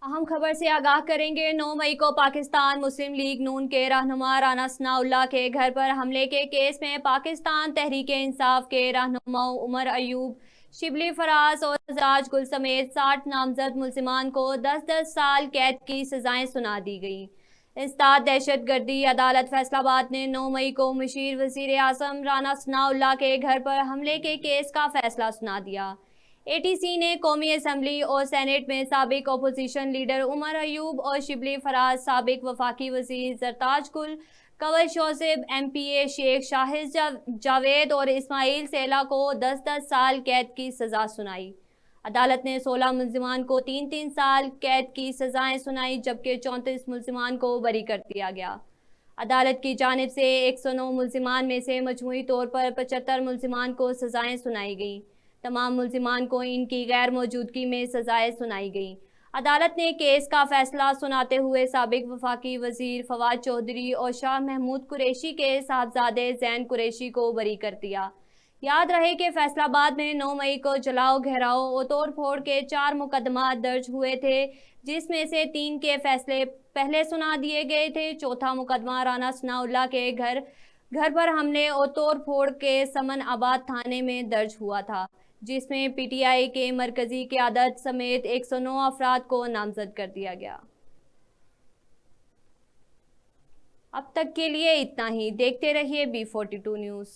अहम खबर से आगाह करेंगे। 9 मई को पाकिस्तान मुस्लिम लीग नून के रहनुमा राना सनाउल्लाह के घर पर हमले के केस में पाकिस्तान तहरीक इंसाफ के रहनुमा उमर अयूब, शिबली फराज और राज गुल समेत 60 नामजद मुल्जिमान को 10-10 साल कैद की सजाएं सुना दी गई। इंसदाद दहशत गर्दी अदालत फैसलाबाद ने 9 मई को मुशीर वजीर आजम राना सनाउल्लाह के घर पर हमले के केस का फैसला सुना दिया। एटीसी ने कौमी असम्बली और सेनेट में साबिक अपोजिशन लीडर उमर अयूब और शिबली फराज, साबिक वफाकी वजीर जरताज गुल, कंवर शोसेब, MPA शेख शाहिद जावेद और इस्माइल सेला को 10-10 साल कैद की सजा सुनाई। अदालत ने 16 मुल्जिमान को 3-3 साल कैद की सजाएं सुनाई, जबकि 34 मुल्जिमान को बरी कर दिया गया। अदालत की जानिब से 109 मुल्जिमान में से मजमूई तौर पर 75 मुल्जिमान को सजाएं सुनाई गई। तमाम मुल्जिमान को इनकी गैर मौजूदगी में सजाएं सुनाई गई। अदालत ने केस का फैसला सुनाते हुए साबिक वफाकी वजीर फवाद चौधरी और शाह महमूद कुरैशी के साहबजादे जैन कुरैशी को बरी कर दिया। याद रहे कि फैसलाबाद में 9 मई को जलाओ, घेराव और तोड़ फोड़ के 4 मुकदमा दर्ज हुए थे, जिसमें से 3 के फैसले पहले सुना दिए गए थे। चौथा मुकदमा राना सनाउल्लाह के घर पर हमले और तोड़ फोड़ के समन आबाद थाने में दर्ज हुआ था, जिसमें PTI के मरकजी क़यादत समेत 109 अफराद को नामजद कर दिया गया। अब तक के लिए इतना ही। देखते रहिए B42 न्यूज़।